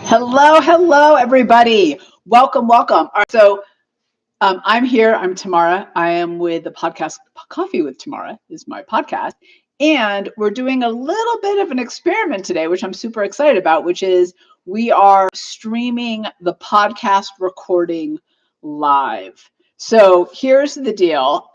Hello, hello, everybody. Welcome, welcome. All right, so I'm here. I'm Tamara. I am with the podcast Coffee with Tamara is my podcast. And we're doing a little bit of an experiment today, which I'm super excited about, which is we are streaming the podcast recording live. So here's the deal.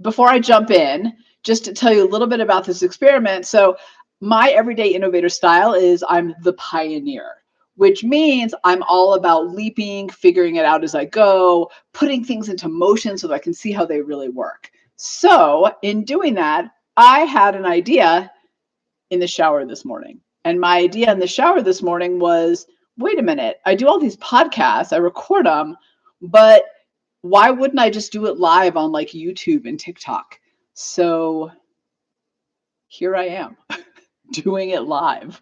Before I jump in, just to tell you a little bit about this experiment. So my everyday innovator style is I'm the pioneer, which means I'm all about leaping, figuring it out as I go, putting things into motion so that I can see how they really work. So in doing that, I had an idea in the shower this morning. And my idea in the shower this morning was, wait a minute, I do all these podcasts, I record them, but why wouldn't I just do it live on like YouTube and TikTok? So here I am doing it live.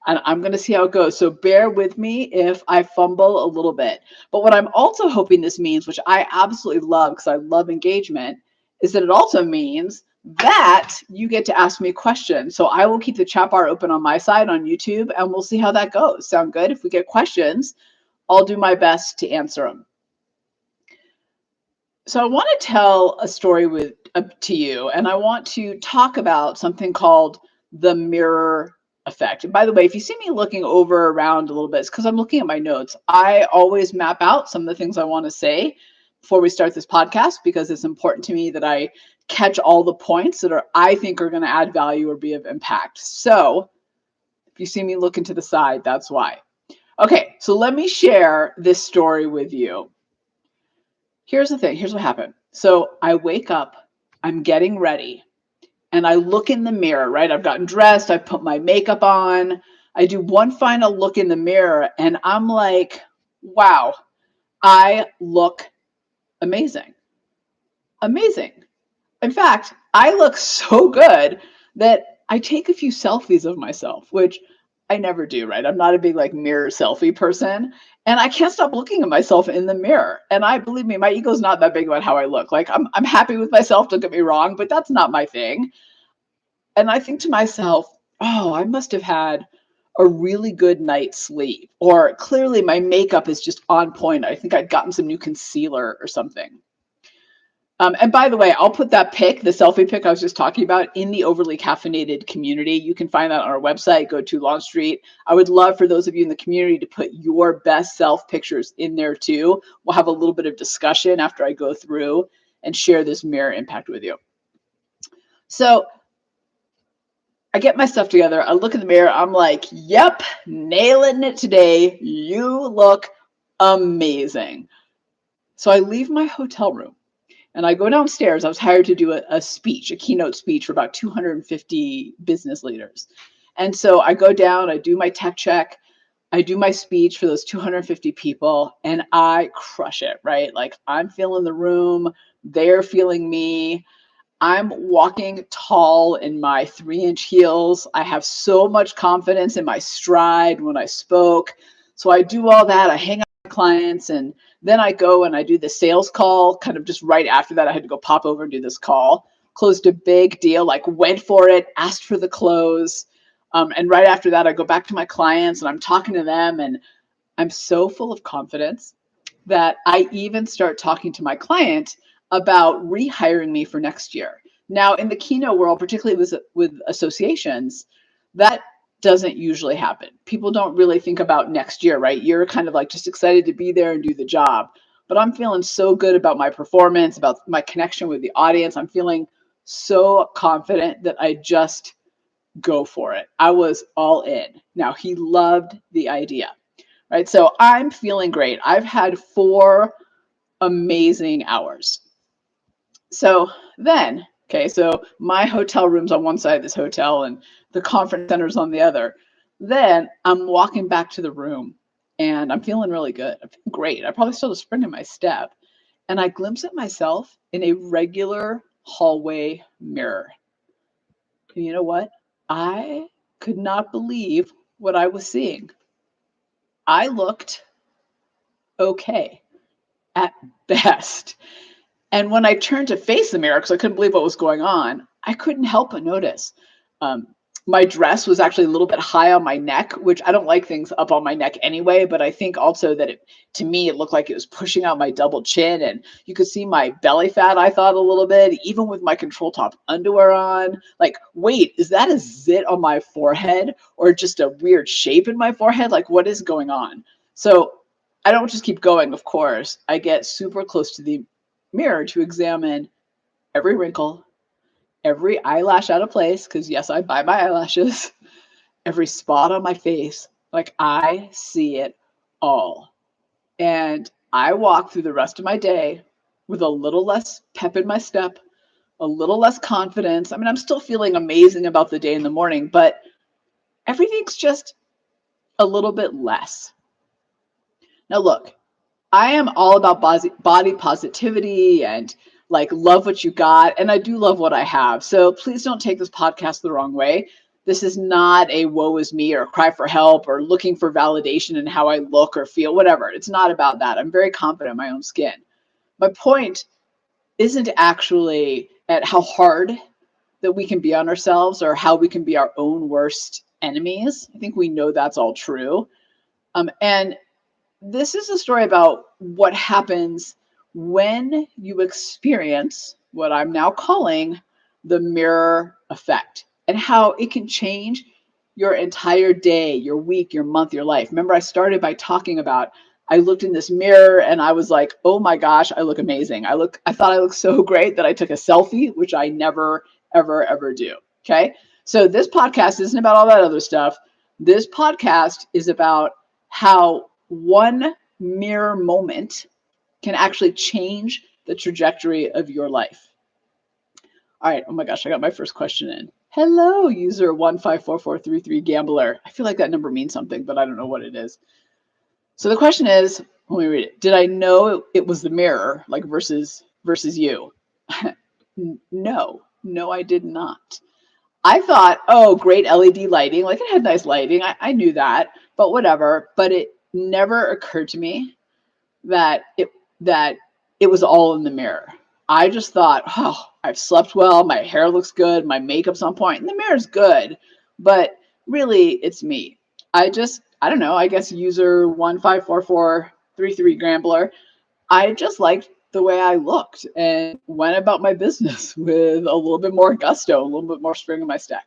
And I'm going to see how it goes. So bear with me if I fumble a little bit. But what I'm also hoping this means, which I absolutely love because I love engagement, is that it also means that you get to ask me questions. So I will keep the chat bar open on my side on YouTube and we'll see how that goes. Sound good? If we get questions, I'll do my best to answer them. So I want to tell a story to you, and I want to talk about something called the mirror effect. And by the way, if you see me looking over around a little bit, it's because I'm looking at my notes. I always map out some of the things I want to say before we start this podcast because it's important to me that I catch all the points that I think are going to add value or be of impact. So if you see me looking to the side, that's why. Okay, so let me share this story with you. Here's the thing. Here's what happened. So I wake up, I'm getting ready, and I look in the mirror, right? I've gotten dressed, I've put my makeup on. I do one final look in the mirror, and I'm like, wow, I look amazing. Amazing. In fact, I look so good that I take a few selfies of myself, which I never do, right? I'm not a big like mirror selfie person. And I can't stop looking at myself in the mirror. And I believe me, my ego's not that big about how I look. Like I'm happy with myself, don't get me wrong, but that's not my thing. And I think to myself, oh, I must have had a really good night's sleep. Or clearly my makeup is just on point. I think I'd gotten some new concealer or something. And by the way, I'll put that pic, the selfie pic I was just talking about, in the overly caffeinated community. You can find that on our website. Go to Lawn Street. I would love for those of you in the community to put your best self pictures in there too. We'll have a little bit of discussion after I go through and share this mirror impact with you. So I get my stuff together. I look in the mirror. I'm like, yep, nailing it today. You look amazing. So I leave my hotel room. And I go downstairs. I was hired to do a speech, a keynote speech for about 250 business leaders. And so I go down, I do my tech check, I do my speech for those 250 people, and I crush it, right? Like I'm feeling the room, they're feeling me. I'm walking tall in my 3-inch heels. I have so much confidence in my stride when I spoke. So I do all that. I hang out with clients and then I go and I do the sales call. Kind of just right after that, I had to go pop over and do this call. Closed a big deal, like went for it, asked for the close. And right after that, I go back to my clients and I'm talking to them and I'm so full of confidence that I even start talking to my client about rehiring me for next year. Now, in the keynote world, particularly with associations, that doesn't usually happen. People don't really think about next year, right? You're kind of like just excited to be there and do the job. But I'm feeling so good about my performance, about my connection with the audience. I'm feeling so confident that I just go for it. I was all in. Now, he loved the idea, right? So I'm feeling great. I've had 4 amazing hours. So then, okay, so my hotel room's on one side of this hotel and the conference center's on the other. Then I'm walking back to the room and I'm feeling really good. I'm feeling great. I probably still have a spring in my step. And I glimpse at myself in a regular hallway mirror. And you know what? I could not believe what I was seeing. I looked okay at best. And when I turned to face the mirror, because I couldn't believe what was going on, I couldn't help but notice my dress was actually a little bit high on my neck, which I don't like things up on my neck anyway, but I think also that to me, it looked like it was pushing out my double chin, and you could see my belly fat, I thought, a little bit, even with my control top underwear on. Like, wait, is that a zit on my forehead or just a weird shape in my forehead? Like, what is going on? So I don't just keep going, of course. I get super close to the mirror to examine every wrinkle, every eyelash out of place, because yes, I buy my eyelashes, every spot on my face. Like, I see it all. And I walk through the rest of my day with a little less pep in my step, a little less confidence. I mean, I'm still feeling amazing about the day in the morning, but everything's just a little bit less. Now, look, I am all about body positivity and like love what you got. And I do love what I have. So please don't take this podcast the wrong way. This is not a woe is me or a cry for help or looking for validation in how I look or feel, whatever. It's not about that. I'm very confident in my own skin. My point isn't actually at how hard that we can be on ourselves or how we can be our own worst enemies. I think we know that's all true. And this is a story about what happens when you experience what I'm now calling the mirror effect and how it can change your entire day, your week, your month, your life. Remember, I started by talking about I looked in this mirror and I was like, oh my gosh, I look amazing. I thought I looked so great that I took a selfie, which I never, ever, ever do. Okay. So this podcast isn't about all that other stuff. This podcast is about how one mirror moment can actually change the trajectory of your life. All right. Oh my gosh, I got my first question in. Hello, user 154433 gambler. I feel like that number means something, but I don't know what it is. So the question is, let me read it. Did I know it was the mirror, like versus you? No, I did not. I thought, oh, great LED lighting. Like, it had nice lighting. I knew that, but whatever. But it never occurred to me that it was all in the mirror. I just thought, oh, I've slept well, my hair looks good, my makeup's on point, and the mirror's good. But really, it's me. I don't know, I guess user 154433 Grambler, I just liked the way I looked and went about my business with a little bit more gusto, a little bit more spring in my step.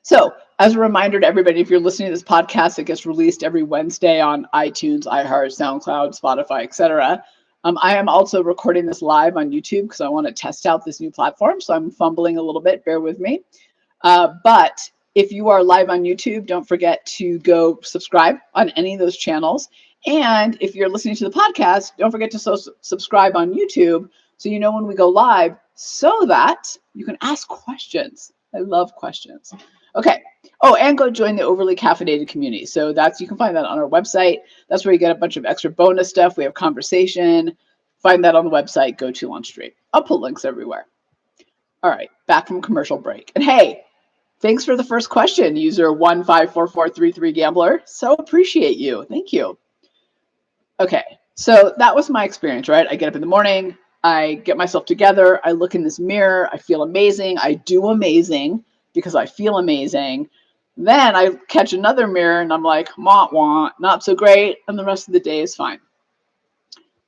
So, as a reminder to everybody, if you're listening to this podcast, it gets released every Wednesday on iTunes, iHeart, SoundCloud, Spotify, etc. I am also recording this live on YouTube because I want to test out this new platform. So I'm fumbling a little bit. Bear with me. But if you are live on YouTube, don't forget to go subscribe on any of those channels. And if you're listening to the podcast, don't forget to subscribe on YouTube so you know when we go live so that you can ask questions. I love questions. Okay. Oh, and go join the Overly Caffeinated community. So you can find that on our website. That's where you get a bunch of extra bonus stuff. We have conversation. Find that on the website. Go to Launch Street. I'll put links everywhere. All right. Back from commercial break. And hey, thanks for the first question, user 154433 Gambler. So appreciate you. Thank you. Okay. So that was my experience, right? I get up in the morning. I get myself together. I look in this mirror. I feel amazing. I do amazing because I feel amazing. Then I catch another mirror and I'm like, wah, wah, not so great. And the rest of the day is fine.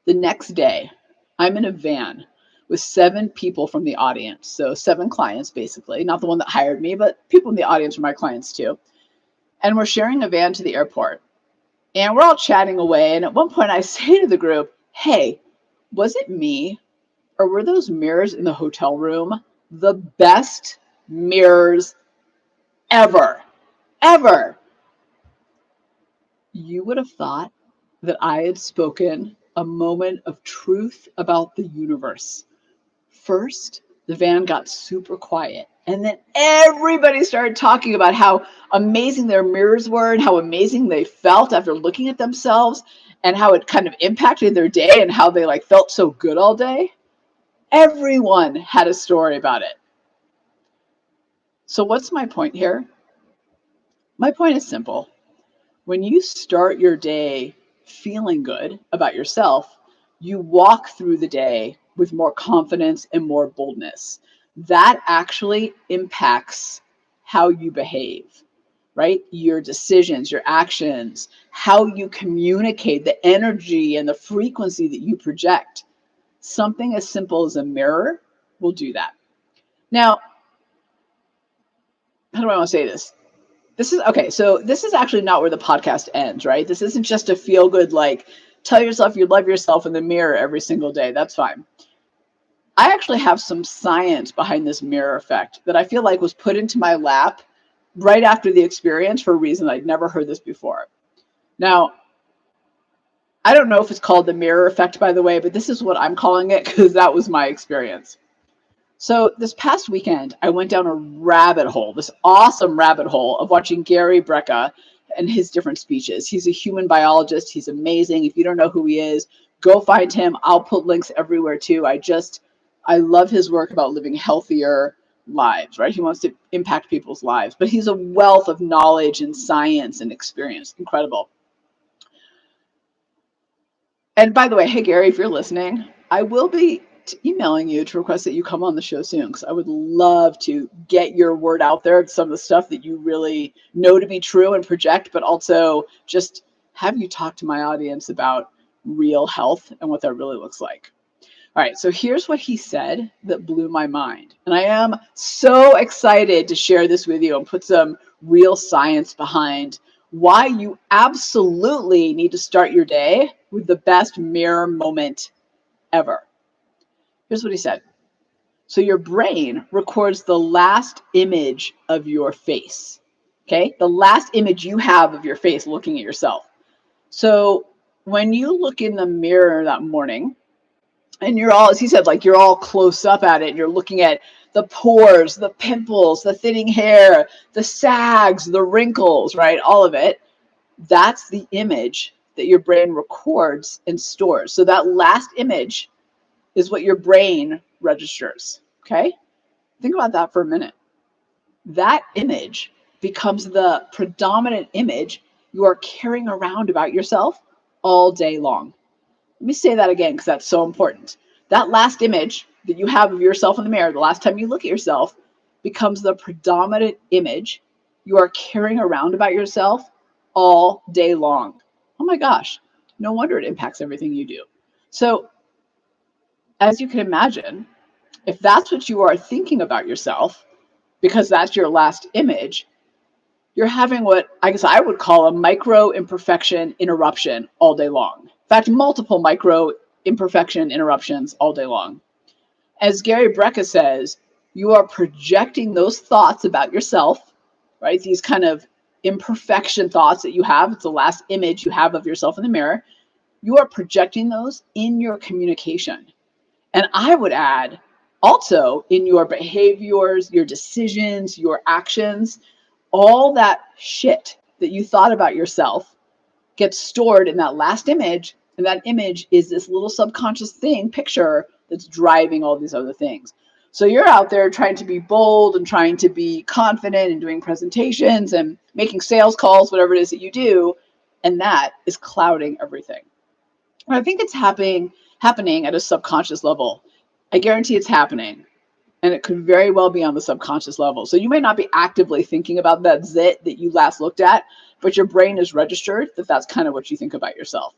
The next day, I'm in a van with 7 people from the audience. So 7 clients, basically. Not the one that hired me, but people in the audience are my clients too. And we're sharing a van to the airport. And we're all chatting away. And at one point I say to the group, hey, was it me or were those mirrors in the hotel room the best mirrors ever? You would have thought that I had spoken a moment of truth about the universe. First, the van got super quiet. And then everybody started talking about how amazing their mirrors were and how amazing they felt after looking at themselves and how it kind of impacted their day and how they like felt so good all day. Everyone had a story about it. So what's my point here? My point is simple. When you start your day feeling good about yourself, you walk through the day with more confidence and more boldness. That actually impacts how you behave, right? Your decisions, your actions, how you communicate, the energy and the frequency that you project. Something as simple as a mirror will do that. Now, how do I want to say this? This is okay. So this is actually not where the podcast ends, right? This isn't just a feel good, like tell yourself you love yourself in the mirror every single day. That's fine. I actually have some science behind this mirror effect that I feel like was put into my lap right after the experience for a reason I'd never heard this before. Now, I don't know if it's called the mirror effect, by the way, but this is what I'm calling it because that was my experience. So this past weekend, I went down a rabbit hole, this awesome rabbit hole of watching Gary Brecka and his different speeches. He's a human biologist. He's amazing. If you don't know who he is, go find him. I'll put links everywhere too. I love his work about living healthier lives, right? He wants to impact people's lives, but he's a wealth of knowledge and science and experience. Incredible. And by the way, hey, Gary, if you're listening, I will be emailing you to request that you come on the show soon because I would love to get your word out there, some of the stuff that you really know to be true and project, but also just have you talk to my audience about real health and what that really looks like. All right, so here's what he said that blew my mind. And I am so excited to share this with you and put some real science behind why you absolutely need to start your day with the best mirror moment ever. Here's what he said. So your brain records the last image of your face, okay? The last image you have of your face looking at yourself. So when you look in the mirror that morning, and you're all, as he said, like you're all close up at it, and you're looking at the pores, the pimples, the thinning hair, the sags, the wrinkles, right? All of it. That's the image that your brain records and stores. So that last image is what your brain registers. Okay? Think about that for a minute. That image becomes the predominant image you are carrying around about yourself all day long. Let me say that again because that's so important. That last image that you have of yourself in the mirror, the last time you look at yourself, becomes the predominant image you are carrying around about yourself all day long. Oh my gosh, no wonder it impacts everything you do. So, as you can imagine, if that's what you are thinking about yourself, because that's your last image, you're having what I guess I would call a micro imperfection interruption all day long. In fact, multiple micro imperfection interruptions all day long. As Gary Brecka says, you are projecting those thoughts about yourself, right? These kind of imperfection thoughts that you have, it's the last image you have of yourself in the mirror. You are projecting those in your communication. And I would add also in your behaviors, your decisions, your actions, all that shit that you thought about yourself gets stored in that last image. And that image is this little subconscious picture that's driving all these other things. So you're out there trying to be bold and trying to be confident and doing presentations and making sales calls, whatever it is that you do. And that is clouding everything. And I think it's happening at a subconscious level. I guarantee it's happening. And it could very well be on the subconscious level. So you may not be actively thinking about that zit that you last looked at, but your brain is registered that that's kind of what you think about yourself.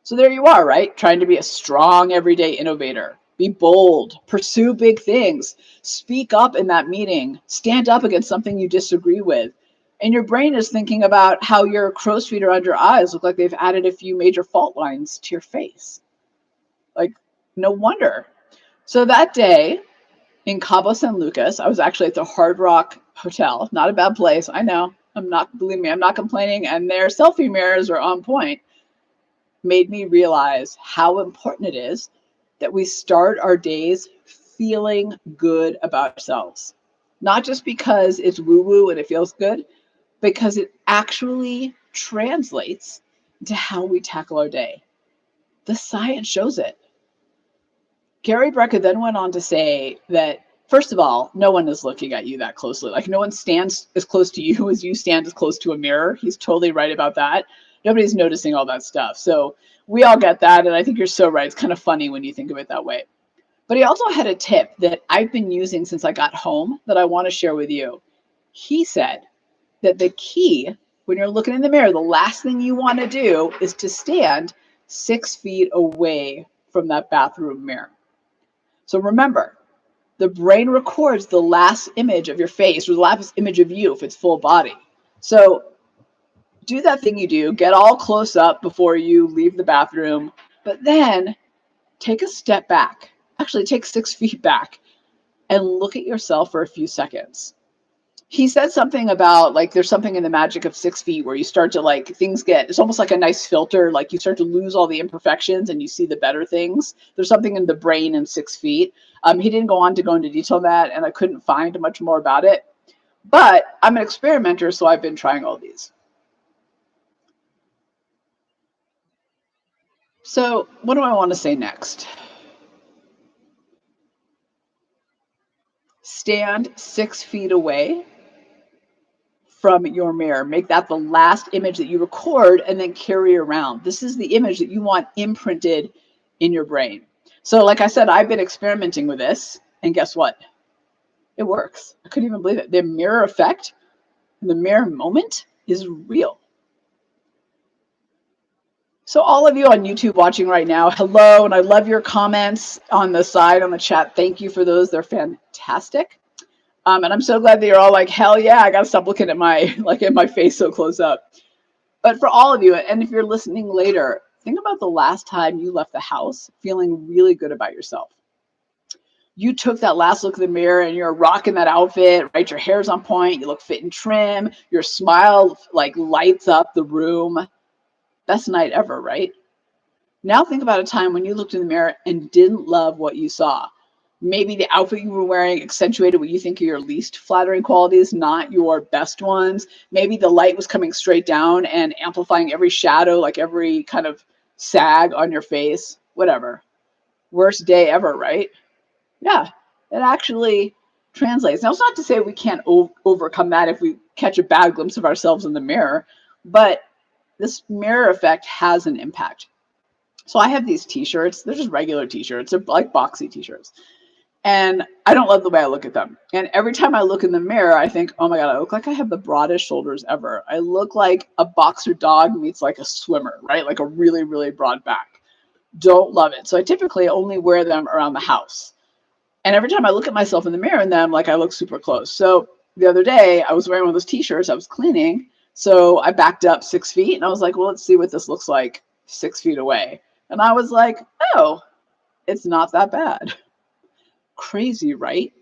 So there you are, right? Trying to be a strong, everyday innovator. Be bold, pursue big things, speak up in that meeting, stand up against something you disagree with. And your brain is thinking about how your crow's feet around your eyes look like they've added a few major fault lines to your face. Like, no wonder. So that day, in Cabo San Lucas, I was actually at the Hard Rock Hotel. Not a bad place. I know. Believe me, I'm not complaining. And their selfie mirrors are on point. Made me realize how important it is that we start our days feeling good about ourselves. Not just because it's woo-woo and it feels good, because it actually translates to how we tackle our day. The science shows it. Gary Brecka then went on to say that, first of all, no one is looking at you that closely. Like, no one stands as close to you as you stand as close to a mirror. He's totally right about that. Nobody's noticing all that stuff. So we all get that. And I think you're so right. It's kind of funny when you think of it that way. But he also had a tip that I've been using since I got home that I want to share with you. He said that the key when you're looking in the mirror, the last thing you want to do is to stand 6 feet away from that bathroom mirror. So remember, the brain records the last image of your face or the last image of you if it's full body. So do that thing you do, get all close up before you leave the bathroom, but then take a step back. Actually, take 6 feet back and look at yourself for a few seconds. He said something about like there's something in the magic of 6 feet where you start to like things get it's almost like a nice filter, like you start to lose all the imperfections and you see the better things. There's something in the brain in 6 feet. He didn't go on to go into detail on that, and I couldn't find much more about it. But I'm an experimenter, so I've been trying all these. So what do I want to say next? Stand 6 feet away from your mirror. Make that the last image that you record and then carry around. This is the image that you want imprinted in your brain. So, like I said, I've been experimenting with this, and guess what? It works. I couldn't even believe it. The mirror effect and the mirror moment is real. So, all of you on YouTube watching right now, hello, and I love your comments on the side on the chat. Thank you for those. They're fantastic. And I'm so glad that you're all like, hell yeah, I gotta stop looking at my at my face so close up. But for all of you, and if you're listening later, think about the last time you left the house feeling really good about yourself. You took that last look in the mirror and you're rocking that outfit, right? Your hair's on point, you look fit and trim, your smile like lights up the room. Best night ever, right? Now think about a time when you looked in the mirror and didn't love what you saw. Maybe the outfit you were wearing accentuated what you think are your least flattering qualities, not your best ones. Maybe the light was coming straight down and amplifying every shadow, like every kind of sag on your face, whatever. Worst day ever, right? Yeah, it actually translates. Now, it's not to say we can't overcome that if we catch a bad glimpse of ourselves in the mirror, but this mirror effect has an impact. So I have these t-shirts. They're just regular t-shirts. They're like boxy t-shirts. And I don't love the way I look at them. And every time I look in the mirror, I think, oh my God, I look like I have the broadest shoulders ever. I look like a boxer dog meets like a swimmer, right? Like a really, really broad back. Don't love it. So I typically only wear them around the house. And every time I look at myself in the mirror in them, like I look super close. So the other day I was wearing one of those t-shirts, I was cleaning. So I backed up 6 feet and I was like, well, let's see what this looks like 6 feet away. And I was like, oh, it's not that bad. Crazy, right?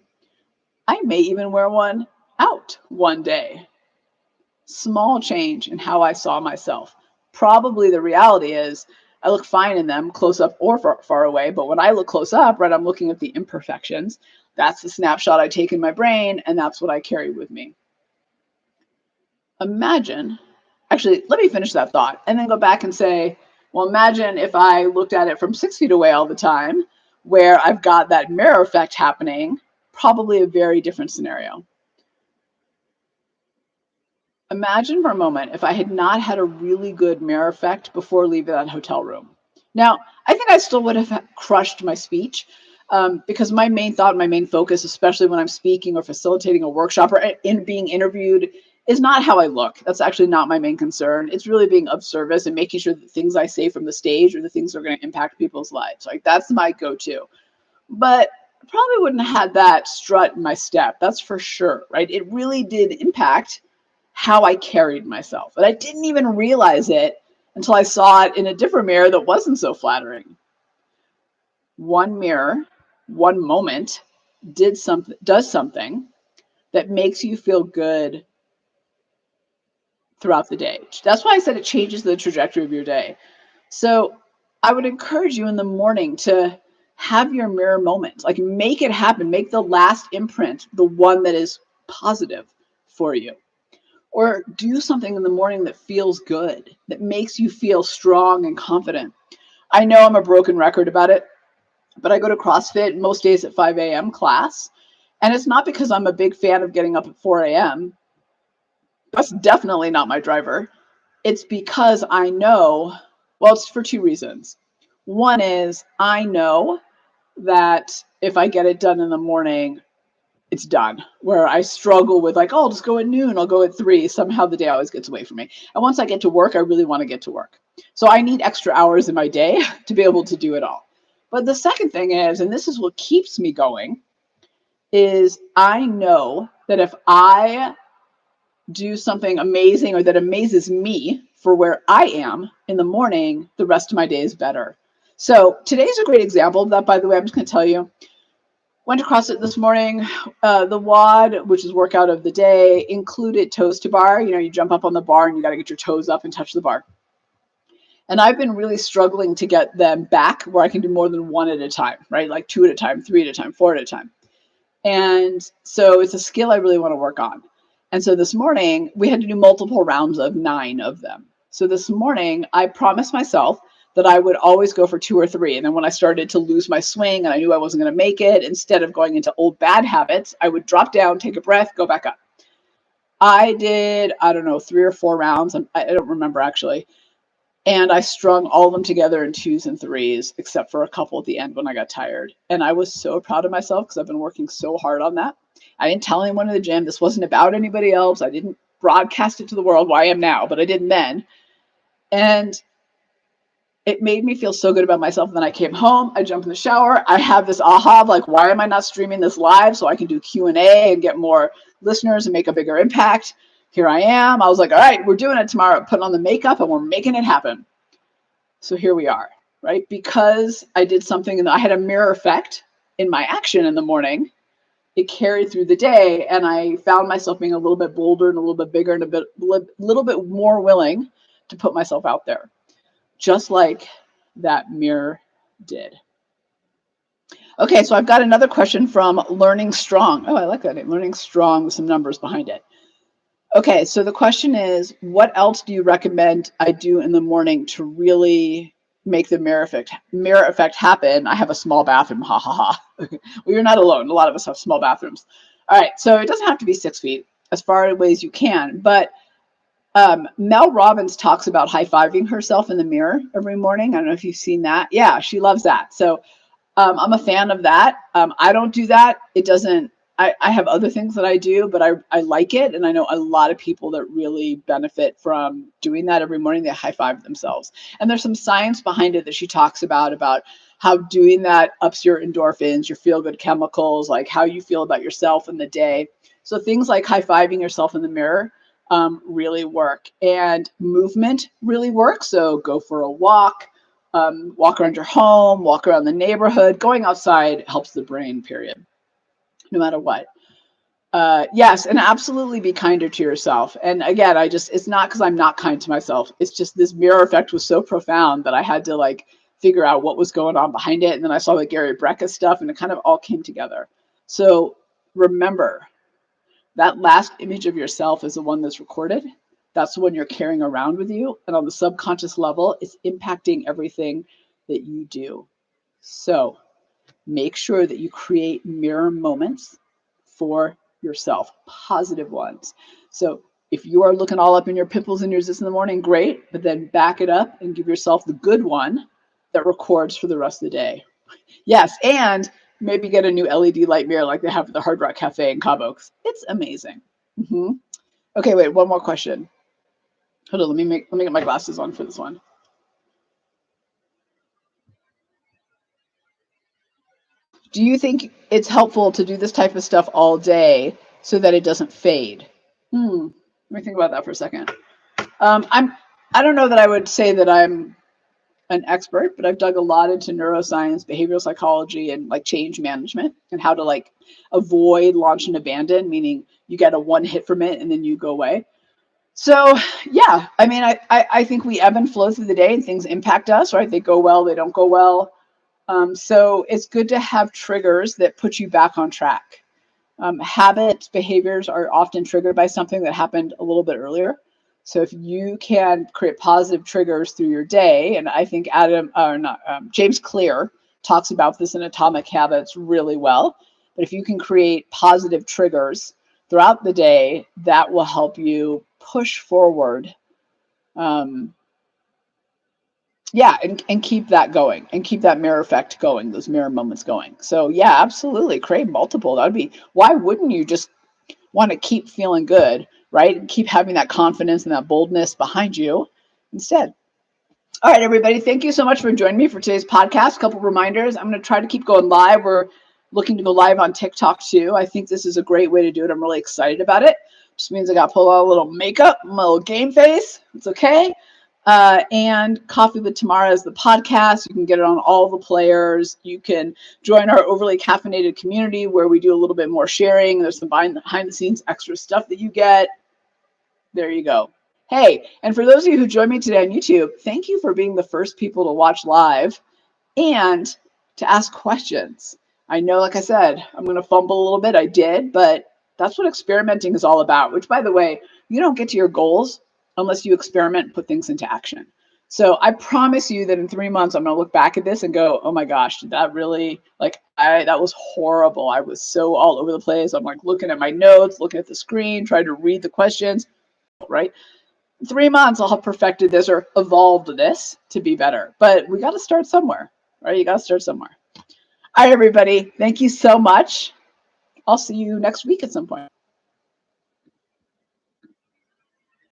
I may even wear one out one day. Small change in how I saw myself. Probably the reality is I look fine in them close up or far away, but when I look close up, right, I'm looking at the imperfections. That's the snapshot I take in my brain, and that's what I carry with me. Imagine, actually, let me finish that thought and then go back and say, well, imagine if I looked at it from 6 feet away all the time, where I've got that mirror effect happening, probably a very different scenario. Imagine for a moment if I had not had a really good mirror effect before leaving that hotel room. Now, I think I still would have crushed my speech because my main thought, my main focus, especially when I'm speaking or facilitating a workshop or in being interviewed, is not how I look. That's actually not my main concern. It's really being of service and making sure that the things I say from the stage are the things that are going to impact people's lives. Like that's my go-to. But I probably wouldn't have had that strut in my step. That's for sure, right? It really did impact how I carried myself. But I didn't even realize it until I saw it in a different mirror that wasn't so flattering. One mirror, one moment does something that makes you feel good throughout the day. That's why I said it changes the trajectory of your day. So I would encourage you in the morning to have your mirror moment, like make it happen, make the last imprint the one that is positive for you. Or do something in the morning that feels good, that makes you feel strong and confident. I know I'm a broken record about it, but I go to CrossFit most days at 5 a.m. class. And it's not because I'm a big fan of getting up at 4 a.m. That's definitely not my driver. It's because I know, well, it's for two reasons. One is I know that if I get it done in the morning, it's done. Where I struggle with like, oh, I'll just go at noon, I'll go at 3. Somehow the day always gets away from me. And once I get to work, I really want to get to work. So I need extra hours in my day to be able to do it all. But the second thing is, and this is what keeps me going, is I know that if I do something amazing or that amazes me for where I am in the morning, the rest of my day is better. So today's a great example of that, by the way. I'm just going to tell you. Went to CrossFit this morning. The WOD, which is workout of the day, included toes to bar. You know, you jump up on the bar and you got to get your toes up and touch the bar. And I've been really struggling to get them back where I can do more than one at a time, right? Like 2 at a time, 3 at a time, 4 at a time. And so it's a skill I really want to work on. And so this morning we had to do multiple rounds of 9 of them. So this morning I promised myself that I would always go for 2 or 3. And then when I started to lose my swing and I knew I wasn't going to make it, instead of going into old bad habits, I would drop down, take a breath, go back up. I did, I don't know, 3 or 4 rounds. I don't remember actually. And I strung all of them together in 2s and 3s, except for a couple at the end when I got tired. And I was so proud of myself because I've been working so hard on that. I didn't tell anyone in the gym. This wasn't about anybody else. I didn't broadcast it to the world where I am now, but I didn't then. And it made me feel so good about myself. And then I came home, I jumped in the shower. I have this aha of like, why am I not streaming this live so I can do Q&A and get more listeners and make a bigger impact? Here I am. I was like, all right, we're doing it tomorrow, putting on the makeup and we're making it happen. So here we are, right? Because I did something and I had a mirror effect in my action in the morning, it carried through the day and I found myself being a little bit bolder and a little bit bigger and a little bit more willing to put myself out there, just like that mirror did. Okay, so I've got another question from Learning Strong. Oh, I like that name, Learning Strong, with some numbers behind it. Okay, so the question is, what else do you recommend I do in the morning to really make the mirror effect happen? I have a small bathroom, ha ha ha. Well, you're not alone. A lot of us have small bathrooms. All right, so it doesn't have to be 6 feet, as far away as you can. But Mel Robbins talks about high-fiving herself in the mirror every morning. I don't know if you've seen that. Yeah, she loves that. So I'm a fan of that. I don't do that. It doesn't, I have other things that I do, but I like it. And I know a lot of people that really benefit from doing that every morning. They high five themselves. And there's some science behind it that she talks about how doing that ups your endorphins, your feel good chemicals, like how you feel about yourself in the day. So things like high fiving yourself in the mirror really work, and movement really works. So go for a walk. Walk around your home, walk around the neighborhood. Going outside helps the brain, period, no matter what. Yes, and absolutely be kinder to yourself. And again, it's not because I'm not kind to myself. It's just this mirror effect was so profound that I had to like figure out what was going on behind it. And then I saw the Gary Brecka stuff and it kind of all came together. So remember, that last image of yourself is the one that's recorded. That's the one you're carrying around with you. And on the subconscious level, it's impacting everything that you do. So make sure that you create mirror moments for yourself, positive ones. So if you are looking all up in your pimples and your zits in the morning, great, but then back it up and give yourself the good one that records for the rest of the day. Yes, and maybe get a new LED light mirror like they have at the Hard Rock Cafe in Cabo. It's amazing. Mm-hmm. Okay, wait, one more question. Hold on, let me get my glasses on for this one. Do you think it's helpful to do this type of stuff all day so that it doesn't fade? Let me think about that for a second. I don't know that I would say that I'm an expert, but I've dug a lot into neuroscience, behavioral psychology, and like change management and how to like avoid launch and abandon, meaning you get a one hit from it and then you go away. So yeah, I mean, I think we ebb and flow through the day and things impact us, right? They go well, they don't go well. So it's good to have triggers that put you back on track. Habits, behaviors are often triggered by something that happened a little bit earlier. So if you can create positive triggers through your day, and I think James Clear talks about this in Atomic Habits really well. But if you can create positive triggers throughout the day, that will help you push forward Yeah, and keep that going and keep that mirror effect going, those mirror moments going. So yeah, absolutely. Create multiple. That'd be, why wouldn't you just want to keep feeling good, right? And keep having that confidence and that boldness behind you instead. All right, everybody. Thank you so much for joining me for today's podcast. A couple reminders. I'm going to try to keep going live. We're looking to go live on TikTok too. I think this is a great way to do it. I'm really excited about it. Just means I got to pull out a little makeup, my little game face. It's okay. And Coffee with Tamara is the podcast. You can get it on all the players. You can join our overly caffeinated community where we do a little bit more sharing. There's some behind the scenes extra stuff that you get. There you go. Hey, and for those of you who joined me today on YouTube, thank you for being the first people to watch live and to ask questions. I know, like I said, I'm going to fumble a little bit. I did, but that's what experimenting is all about, which, by the way, you don't get to your goals unless you experiment and put things into action. So I promise you that in 3 months, I'm going to look back at this and go, oh my gosh, did that really, that was horrible. I was so all over the place. I'm like looking at my notes, looking at the screen, trying to read the questions, right? 3 months I'll have perfected this or evolved this to be better. But we got to start somewhere, right? You got to start somewhere. All right, everybody. Thank you so much. I'll see you next week at some point.